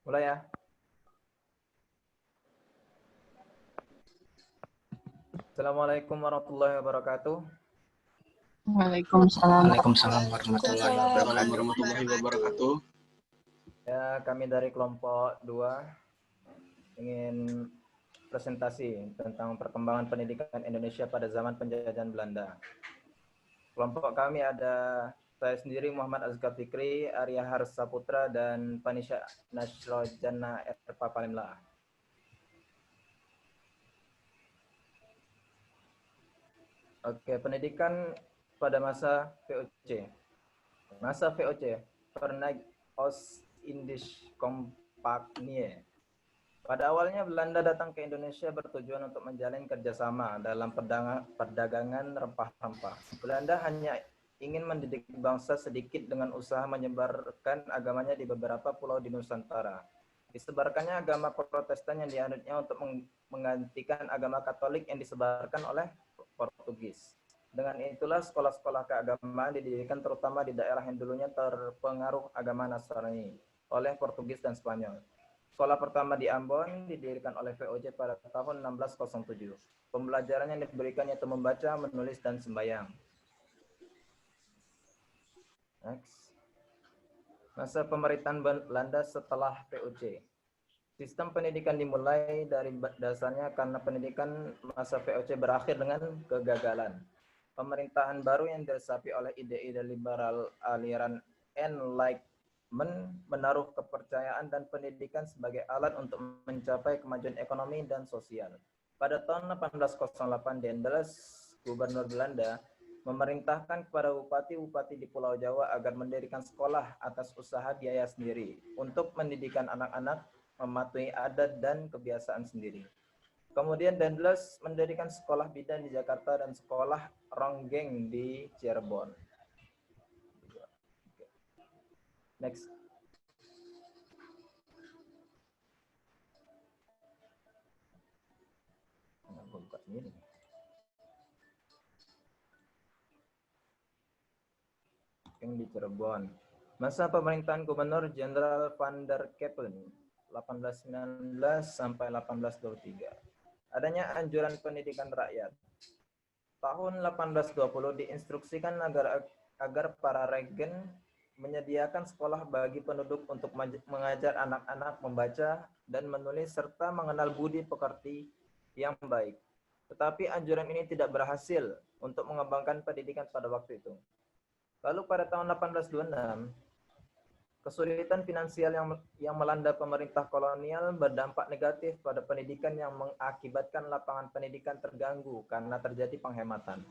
Mulai ya. Assalamualaikum warahmatullahi wabarakatuh. Waalaikumsalam. Waalaikumsalam warahmatullahi wabarakatuh. Ya, kami dari kelompok 2 ingin presentasi tentang perkembangan pendidikan Indonesia pada zaman penjajahan Belanda. Kelompok kami ada saya sendiri Muhammad Azkar Fikri, Arya Harsaputra, dan Panisha Nasrojana Erpa Palimla. Oke, pendidikan pada masa VOC. Masa VOC, Verenigd Oost-Indische Compagnie. Pada awalnya Belanda datang ke Indonesia bertujuan untuk menjalin kerjasama dalam perdagangan rempah-rempah. Belanda hanya ingin mendidik bangsa sedikit dengan usaha menyebarkan agamanya di beberapa pulau di Nusantara. Disebarkannya agama Protestan yang dianutnya untuk menggantikan agama Katolik yang disebarkan oleh Portugis. Dengan itulah sekolah-sekolah keagamaan didirikan terutama di daerah yang dulunya terpengaruh agama Nasrani oleh Portugis dan Spanyol. Sekolah pertama di Ambon didirikan oleh VOC pada tahun 1607. Pembelajaran yang diberikan yaitu membaca, menulis, dan sembahyang. Next. Masa pemerintahan Belanda setelah VOC. Sistem pendidikan dimulai dari dasarnya karena pendidikan masa VOC berakhir dengan kegagalan. Pemerintahan baru yang diresapi oleh ide-ide liberal aliran Enlightenment menaruh kepercayaan dan pendidikan sebagai alat untuk mencapai kemajuan ekonomi dan sosial. Pada tahun 1808, Daendels, gubernur Belanda, memerintahkan kepada bupati-bupati di Pulau Jawa agar mendirikan sekolah atas usaha biaya sendiri untuk mendidikan anak-anak mematuhi adat dan kebiasaan sendiri. Kemudian Daendels mendirikan sekolah bidan di Jakarta dan sekolah ronggeng di Cirebon. Next. Buka sendiri. Yang di Cirebon. Masa pemerintahan Gubernur Jenderal Van der Kempen 1819 sampai 1823. Adanya anjuran pendidikan rakyat. Tahun 1820 diinstruksikan agar para regen menyediakan sekolah bagi penduduk untuk mengajar anak-anak membaca dan menulis serta mengenal budi pekerti yang baik. Tetapi anjuran ini tidak berhasil untuk mengembangkan pendidikan pada waktu itu. Lalu pada tahun 1826, kesulitan finansial yang melanda pemerintah kolonial berdampak negatif pada pendidikan yang mengakibatkan lapangan pendidikan terganggu karena terjadi penghematan.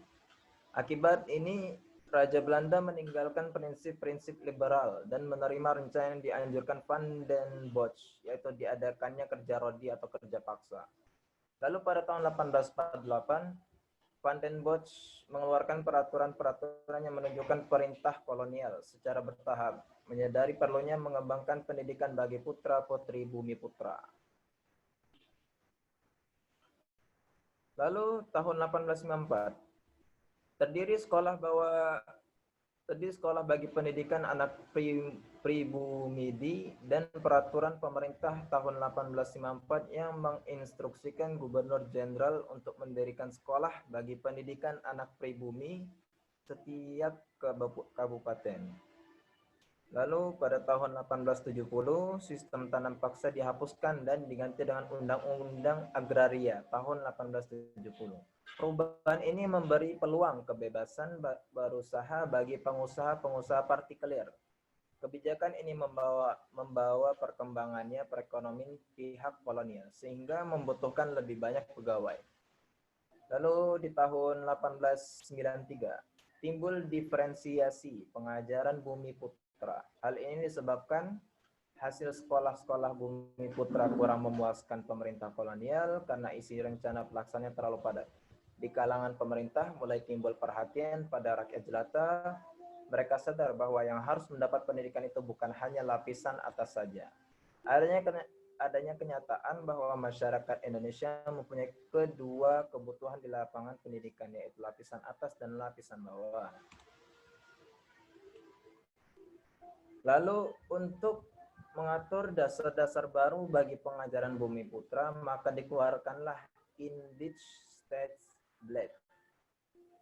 Akibat ini, Raja Belanda meninggalkan prinsip-prinsip liberal dan menerima rencana yang dianjurkan Van den Bosch, yaitu diadakannya kerja rodi atau kerja paksa. Lalu pada tahun 1848, Van den Bosch mengeluarkan peraturan-peraturan yang menunjukkan perintah kolonial secara bertahap, menyadari perlunya mengembangkan pendidikan bagi putra-putri bumi putra. Lalu tahun 1894, terdiri sekolah bagi pendidikan anak pribumidi dan peraturan pemerintah tahun 1854 yang menginstruksikan Gubernur Jenderal untuk mendirikan sekolah bagi pendidikan anak pribumi setiap kabupaten. Lalu pada tahun 1870, sistem tanam paksa dihapuskan dan diganti dengan Undang-Undang Agraria tahun 1870. Perubahan ini memberi peluang kebebasan berusaha bagi pengusaha-pengusaha partikuler. Kebijakan ini membawa perkembangannya perekonomian pihak kolonial, sehingga membutuhkan lebih banyak pegawai. Lalu di tahun 1893, timbul diferensiasi pengajaran bumi putra. Hal ini disebabkan hasil sekolah-sekolah bumi putra kurang memuaskan pemerintah kolonial karena isi rencana pelaksananya terlalu padat. Di kalangan pemerintah mulai timbul perhatian pada rakyat jelata. Mereka sadar bahwa yang harus mendapat pendidikan itu bukan hanya lapisan atas saja. Adanya kenyataan bahwa masyarakat Indonesia mempunyai kedua kebutuhan di lapangan pendidikan, yaitu lapisan atas dan lapisan bawah. Lalu untuk mengatur dasar-dasar baru bagi pengajaran Bumi Putra, maka dikeluarkanlah Indic States Blad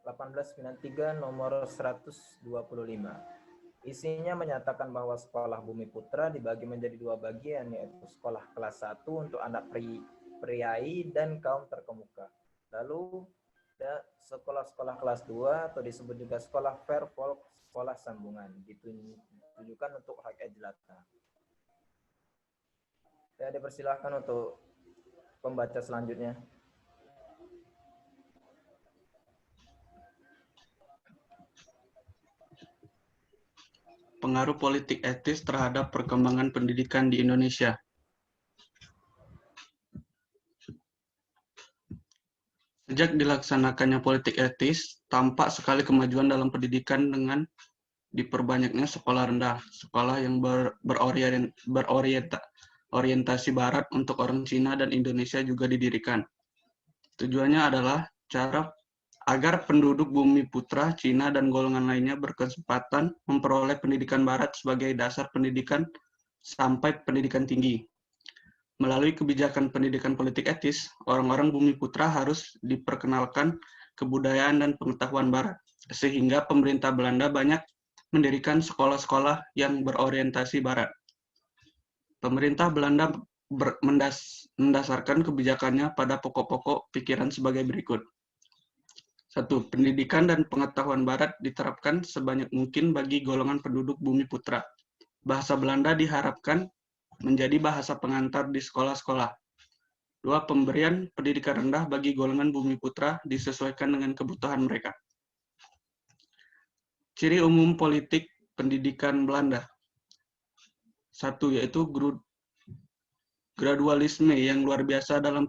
1893 nomor 125. Isinya menyatakan bahwa sekolah Bumi Putra dibagi menjadi dua bagian, yaitu sekolah kelas 1 untuk anak priai dan kaum terkemuka. Lalu sekolah-sekolah kelas 2 atau disebut juga sekolah Fairfolk, sekolah sambungan, ditujukan untuk rakyat jelata. Saya dipersilahkan untuk pembaca selanjutnya. Pengaruh politik etis terhadap perkembangan pendidikan di Indonesia. Sejak dilaksanakannya politik etis, tampak sekali kemajuan dalam pendidikan dengan diperbanyaknya sekolah rendah, sekolah yang berorientasi barat untuk orang Cina dan Indonesia juga didirikan. Tujuannya adalah agar penduduk Bumi Putra, Cina, dan golongan lainnya berkesempatan memperoleh pendidikan barat sebagai dasar pendidikan sampai pendidikan tinggi. Melalui kebijakan pendidikan politik etis, orang-orang Bumi Putra harus diperkenalkan kebudayaan dan pengetahuan barat, sehingga pemerintah Belanda banyak mendirikan sekolah-sekolah yang berorientasi barat. Pemerintah Belanda mendasarkan kebijakannya pada pokok-pokok pikiran sebagai berikut. 1. Pendidikan dan pengetahuan barat diterapkan sebanyak mungkin bagi golongan penduduk Bumi Putra. Bahasa Belanda diharapkan menjadi bahasa pengantar di sekolah-sekolah. 2. Pemberian pendidikan rendah bagi golongan Bumi Putra disesuaikan dengan kebutuhan mereka. Ciri umum politik pendidikan Belanda. 1. Yaitu gradualisme yang luar biasa dalam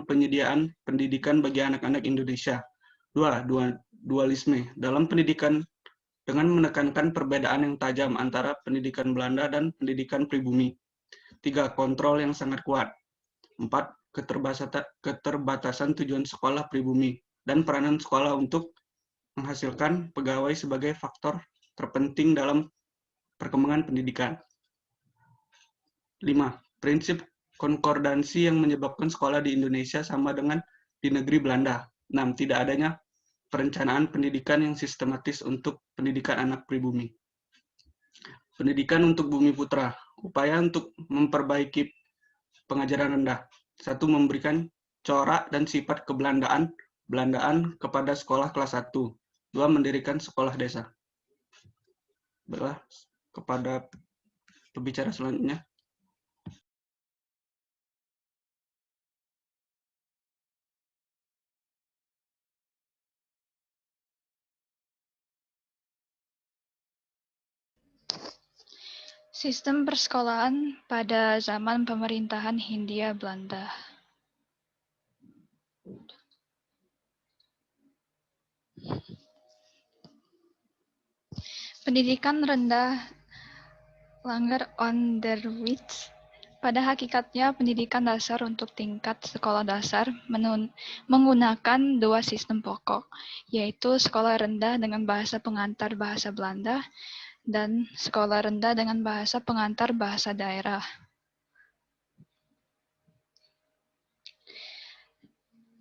penyediaan pendidikan bagi anak-anak Indonesia. 2. Dualisme dalam pendidikan dengan menekankan perbedaan yang tajam antara pendidikan Belanda dan pendidikan pribumi. 3. Kontrol yang sangat kuat. 4. Keterbatasan tujuan sekolah pribumi dan peranan sekolah untuk menghasilkan pegawai sebagai faktor terpenting dalam perkembangan pendidikan. 5. Prinsip konkordansi yang menyebabkan sekolah di Indonesia sama dengan di negeri Belanda. 6. Tidak adanya perencanaan pendidikan yang sistematis untuk pendidikan anak pribumi. Pendidikan untuk Bumi Putra. Upaya untuk memperbaiki pengajaran rendah. 1. Memberikan corak dan sifat kebelandaan kepada sekolah kelas 1. 2. Mendirikan sekolah desa. Baiklah, kepada pembicara selanjutnya. Sistem persekolahan pada zaman pemerintahan Hindia Belanda. Pendidikan rendah Langer Onderwijs pada hakikatnya pendidikan dasar untuk tingkat sekolah dasar menggunakan dua sistem pokok, yaitu sekolah rendah dengan bahasa pengantar bahasa Belanda dan sekolah rendah dengan bahasa pengantar bahasa daerah.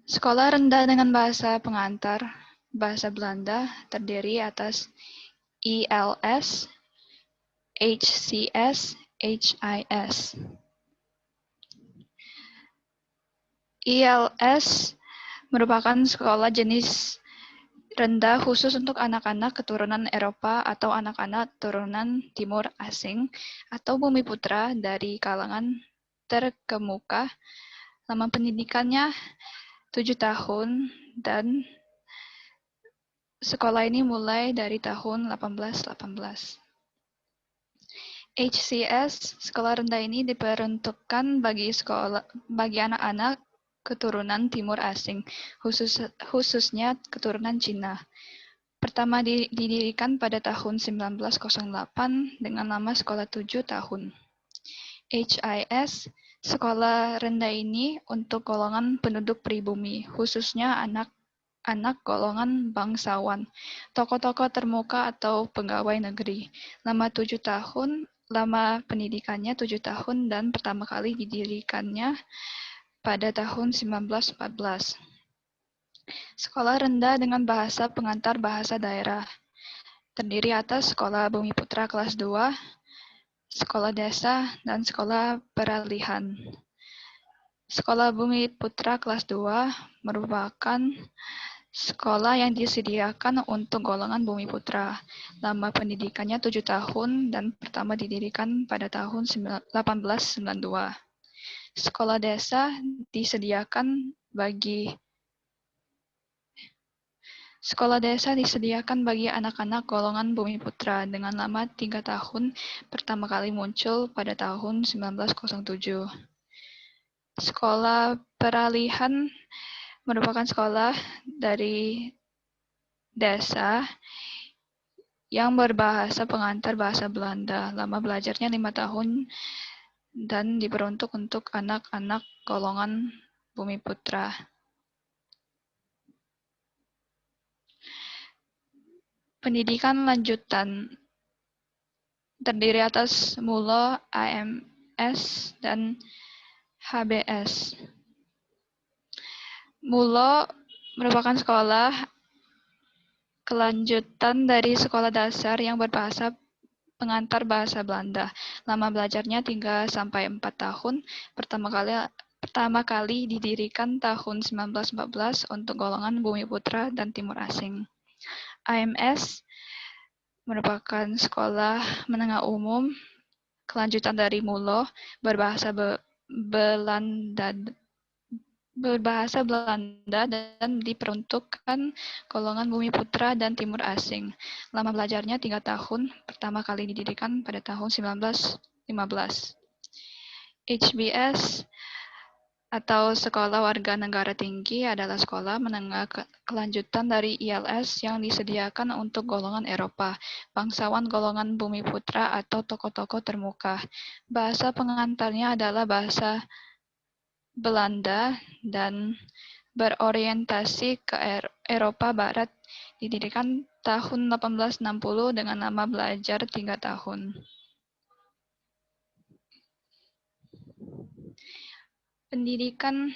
Sekolah rendah dengan bahasa pengantar bahasa Belanda terdiri atas ILS, HCS, HIS. ILS merupakan sekolah jenis rendah khusus untuk anak-anak keturunan Eropa atau anak-anak turunan Timur Asing atau Bumi Putra dari kalangan terkemuka. Lama pendidikannya 7 tahun dan sekolah ini mulai dari tahun 1818. HCS, sekolah rendah ini diperuntukkan bagi anak-anak keturunan Timur Asing, khususnya keturunan Cina. Pertama didirikan pada tahun 1908 dengan nama Sekolah 7 tahun. HIS, sekolah rendah ini untuk golongan penduduk pribumi, khususnya anak golongan bangsawan, tokoh-tokoh termuka atau pegawai negeri. Lama pendidikannya 7 tahun dan pertama kali didirikannya pada tahun 1914. Sekolah rendah dengan bahasa pengantar bahasa daerah. Terdiri atas Sekolah Bumi Putra kelas 2, Sekolah Desa, dan Sekolah Peralihan. Sekolah Bumi Putra kelas 2 merupakan sekolah yang disediakan untuk golongan Bumi Putra. Lama pendidikannya 7 tahun dan pertama didirikan pada tahun 1892. Sekolah Desa disediakan bagi anak-anak golongan Bumi Putra dengan lama 3 tahun, pertama kali muncul pada tahun 1907. Sekolah Peralihan merupakan sekolah dari desa yang berbahasa pengantar bahasa Belanda. Lama belajarnya 5 tahun dan diperuntuk untuk anak-anak golongan Bumi Putra. Pendidikan lanjutan terdiri atas MULO, AMS, dan HBS. MULO merupakan sekolah kelanjutan dari sekolah dasar yang berbahasa pengantar bahasa Belanda. Lama belajarnya 3-4 tahun. Pertama kali didirikan tahun 1914 untuk golongan Bumi Putra dan Timur Asing. AMS merupakan sekolah menengah umum kelanjutan dari MULO berbahasa Belanda dan diperuntukkan golongan Bumi Putra dan Timur Asing. Lama belajarnya 3 tahun, pertama kali didirikan pada tahun 1915. HBS atau Sekolah Warga Negara Tinggi adalah sekolah menengah kelanjutan dari ILS yang disediakan untuk golongan Eropa, bangsawan golongan Bumi Putra atau tokoh-tokoh termuka. Bahasa pengantarnya adalah bahasa Belanda dan berorientasi ke Eropa Barat. Didirikan tahun 1860 dengan lama belajar 3 tahun. Pendidikan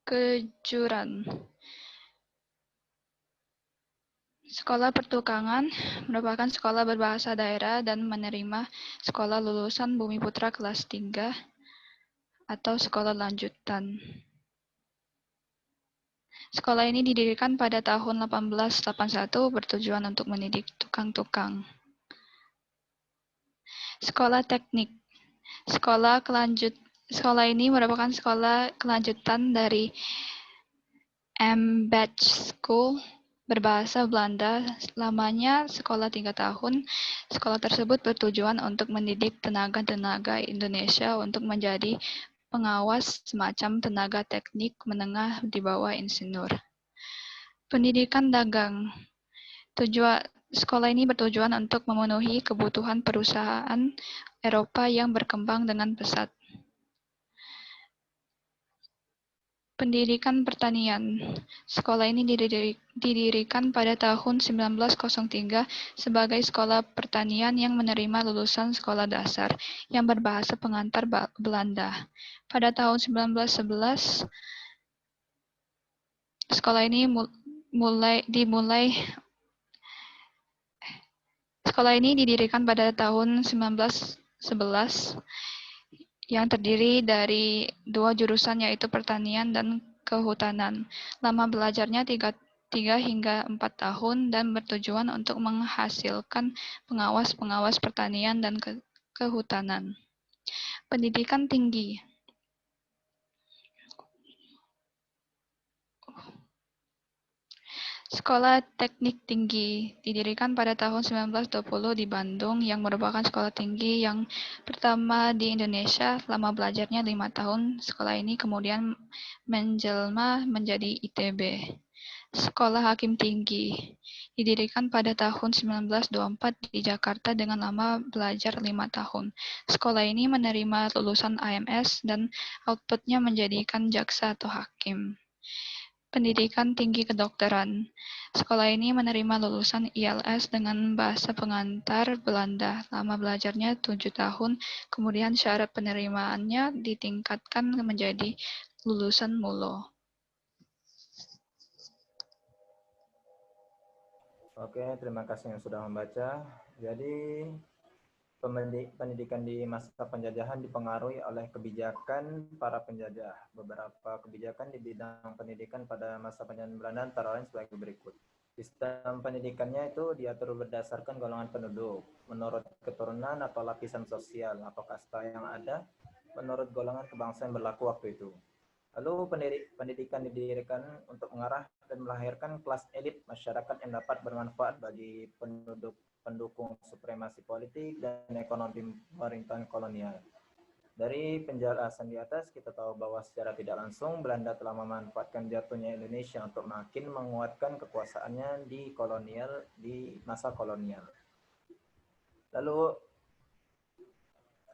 kejuran. Sekolah Pertukangan merupakan sekolah berbahasa daerah dan menerima sekolah lulusan Bumi Putra kelas 3 atau sekolah lanjutan. Sekolah ini didirikan pada tahun 1881 bertujuan untuk mendidik tukang-tukang. Sekolah Teknik. Sekolah ini merupakan sekolah kelanjutan dari Ambacht School berbahasa Belanda. Lamanya sekolah 3 tahun. Sekolah tersebut bertujuan untuk mendidik tenaga-tenaga Indonesia untuk menjadi pengawas semacam tenaga teknik menengah di bawah insinyur. Pendidikan dagang. Sekolah ini bertujuan untuk memenuhi kebutuhan perusahaan Eropa yang berkembang dengan pesat. Pendidikan pertanian. Sekolah ini didirikan pada tahun 1903 sebagai sekolah pertanian yang menerima lulusan sekolah dasar yang berbahasa pengantar Belanda. Pada tahun 1911, sekolah ini didirikan pada tahun 1911 yang terdiri dari 2 jurusan yaitu pertanian dan kehutanan. Lama belajarnya 3 hingga 4 tahun dan bertujuan untuk menghasilkan pengawas-pengawas pertanian dan kehutanan. Pendidikan tinggi. Sekolah Teknik Tinggi didirikan pada tahun 1920 di Bandung yang merupakan sekolah tinggi yang pertama di Indonesia. Lama belajarnya 5 tahun. Sekolah ini kemudian menjelma menjadi ITB. Sekolah Hakim Tinggi didirikan pada tahun 1924 di Jakarta dengan lama belajar 5 tahun. Sekolah ini menerima lulusan AMS dan outputnya menjadikan jaksa atau hakim. pendidikan tinggi kedokteran. Sekolah ini menerima lulusan ILS dengan bahasa pengantar Belanda. Lama belajarnya 7 tahun, kemudian syarat penerimaannya ditingkatkan menjadi lulusan MULO. Oke, terima kasih yang sudah membaca. Jadi, pendidikan di masa penjajahan dipengaruhi oleh kebijakan para penjajah. Beberapa kebijakan di bidang pendidikan pada masa penjajahan Belanda antara lain sebagai berikut. Sistem pendidikannya itu diatur berdasarkan golongan penduduk, menurut keturunan atau lapisan sosial atau kasta yang ada, menurut golongan kebangsaan yang berlaku waktu itu. Lalu pendidikan didirikan untuk mengarah dan melahirkan kelas elit masyarakat yang dapat bermanfaat bagi pendukung supremasi politik dan ekonomi pemerintahan kolonial. Dari penjelasan di atas, kita tahu bahwa secara tidak langsung Belanda telah memanfaatkan jatuhnya Indonesia untuk makin menguatkan kekuasaannya di masa kolonial. Lalu,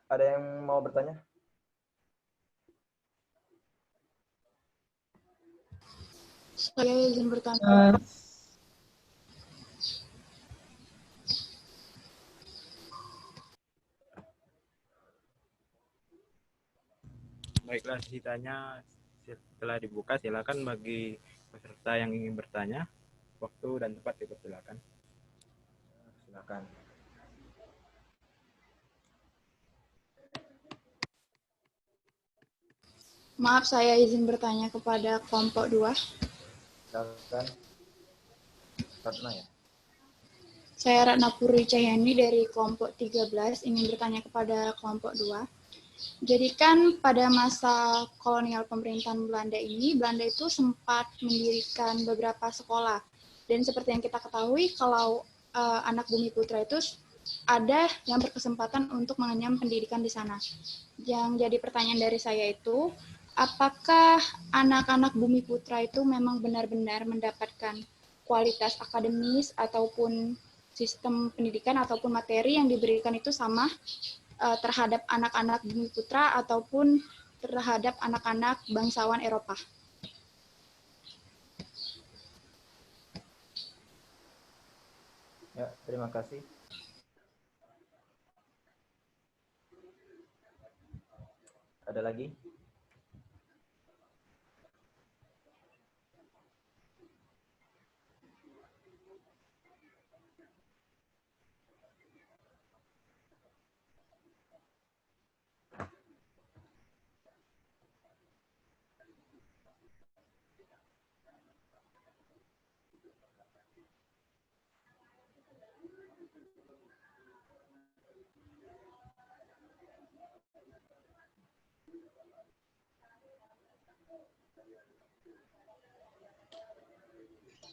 ada yang mau bertanya? Saya izin bertanya. Baiklah, sisanya setelah dibuka silakan bagi peserta yang ingin bertanya. Waktu dan tempat dipersilakan. Silakan. Maaf, saya izin bertanya kepada kelompok 2. Silakan. Ratna ya. Saya Ratna Puri Cahyani dari kelompok 13 ingin bertanya kepada kelompok 2. Jadi kan pada masa kolonial pemerintahan Belanda ini, Belanda itu sempat mendirikan beberapa sekolah. Dan seperti yang kita ketahui, kalau anak Bumi Putra itu ada yang berkesempatan untuk mengenyam pendidikan di sana. Yang jadi pertanyaan dari saya itu, apakah anak-anak Bumi Putra itu memang benar-benar mendapatkan kualitas akademis ataupun sistem pendidikan ataupun materi yang diberikan itu sama terhadap anak-anak Bumi Putra ataupun terhadap anak-anak bangsawan Eropa? Ya, terima kasih. Ada lagi?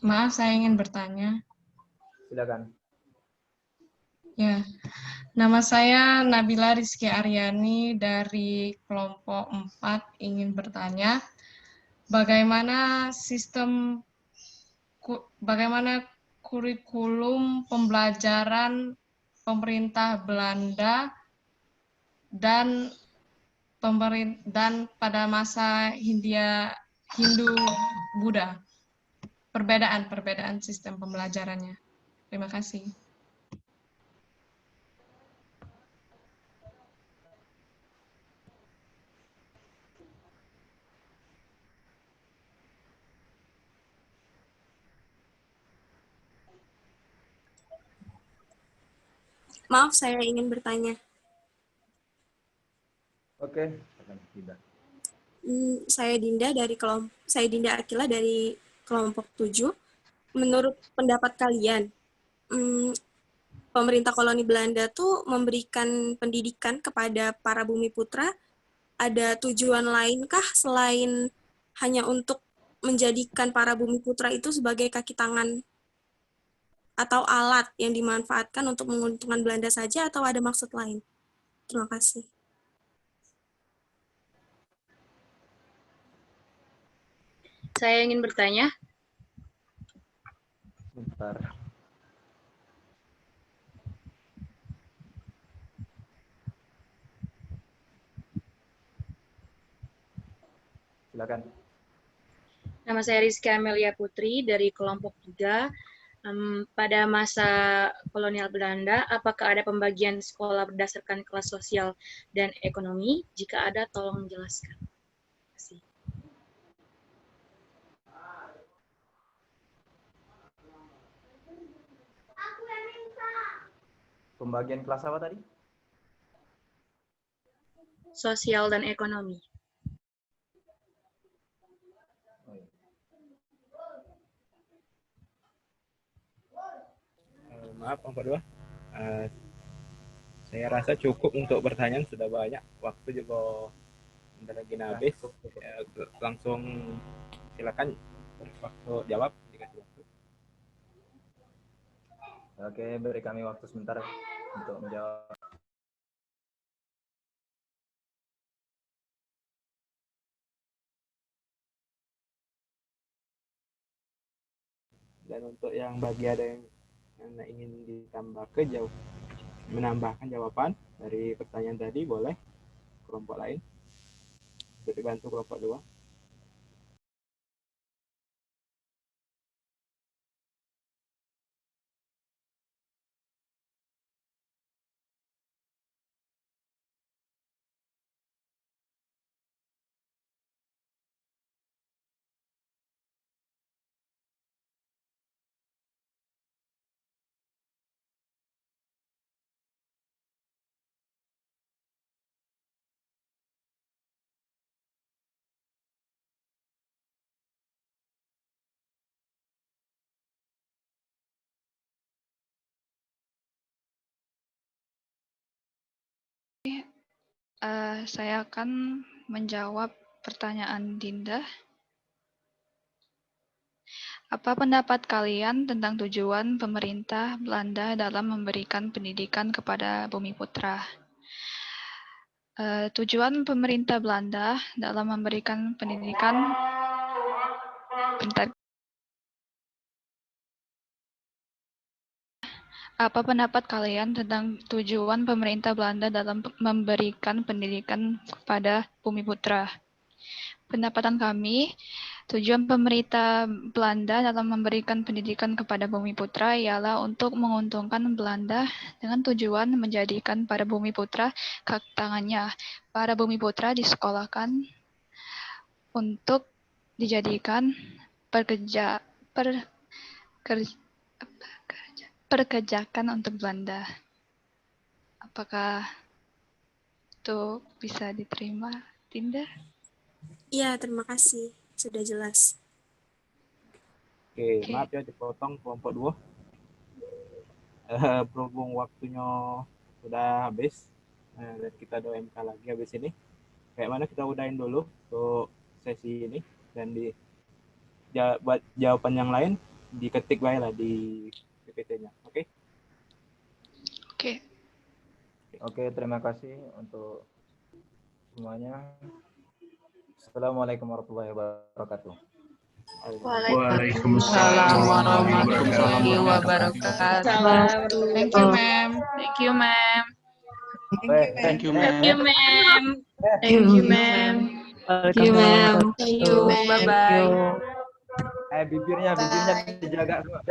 Maaf, saya ingin bertanya. Silakan. Ya, nama saya Nabila Rizky Aryani dari kelompok 4 ingin bertanya, bagaimana kurikulum pembelajaran pemerintah Belanda dan pada masa Hindu-Buddha, perbedaan sistem pembelajarannya. Terima kasih. Maaf, saya ingin bertanya. Oke, tidak. Saya Dinda Akila dari kelompok 7. Menurut pendapat kalian, pemerintah koloni Belanda tuh memberikan pendidikan kepada para bumi putra, ada tujuan lainkah selain hanya untuk menjadikan para bumi putra itu sebagai kaki tangan atau alat yang dimanfaatkan untuk menguntungkan Belanda saja, atau ada maksud lain? Terima kasih. Saya ingin bertanya. Bentar. Silakan. Nama saya Rizky Amelia Putri dari kelompok 3. Pada masa kolonial Belanda, apakah ada pembagian sekolah berdasarkan kelas sosial dan ekonomi? Jika ada, tolong jelaskan. Terima kasih. Pembagian kelas apa tadi? Sosial dan ekonomi. Maaf, kelompok 2. Saya rasa cukup untuk pertanyaan, sudah banyak. Waktu juga bentar lagi habis. Langsung silakan waktu jawab dikasih waktu. Oke, beri kami waktu sebentar untuk menjawab. Dan untuk yang bagi ada yang ingin ditambah menambahkan jawaban dari pertanyaan tadi, boleh kelompok lain untuk dibantu kelompok 2. Saya akan menjawab pertanyaan Dinda. Apa pendapat kalian tentang tujuan pemerintah Belanda dalam memberikan pendidikan kepada Bumiputra? Tujuan pemerintah Belanda dalam memberikan pendidikan Apa pendapat kalian tentang tujuan pemerintah Belanda dalam memberikan pendidikan kepada Bumiputra? Pendapatan kami, tujuan pemerintah Belanda dalam memberikan pendidikan kepada Bumiputra ialah untuk menguntungkan Belanda dengan tujuan menjadikan para Bumiputra kaki tangannya. Para Bumiputra disekolahkan untuk dijadikan perkejakan untuk Belanda. Apakah itu bisa diterima, Dinda? Iya, terima kasih. Sudah jelas. Oke, maaf ya dipotong kelompok 2. Berhubung waktunya sudah habis, dan kita ada MK lagi habis ini. Kayak mana kita udahin dulu untuk sesi ini, dan buat jawaban yang lain diketik baik lah di PPT-nya. Oke? Oke, terima kasih untuk semuanya. Assalamualaikum warahmatullahi wabarakatuh. Waalaikumsalam warahmatullahi wabarakatuh. Thank you, ma'am. Thank you, ma'am. Thank you, ma'am. Thank you, ma'am. Thank you, ma'am. Thank you, ma'am. Thank you. Bye-bye. Bibirnya dijaga semua.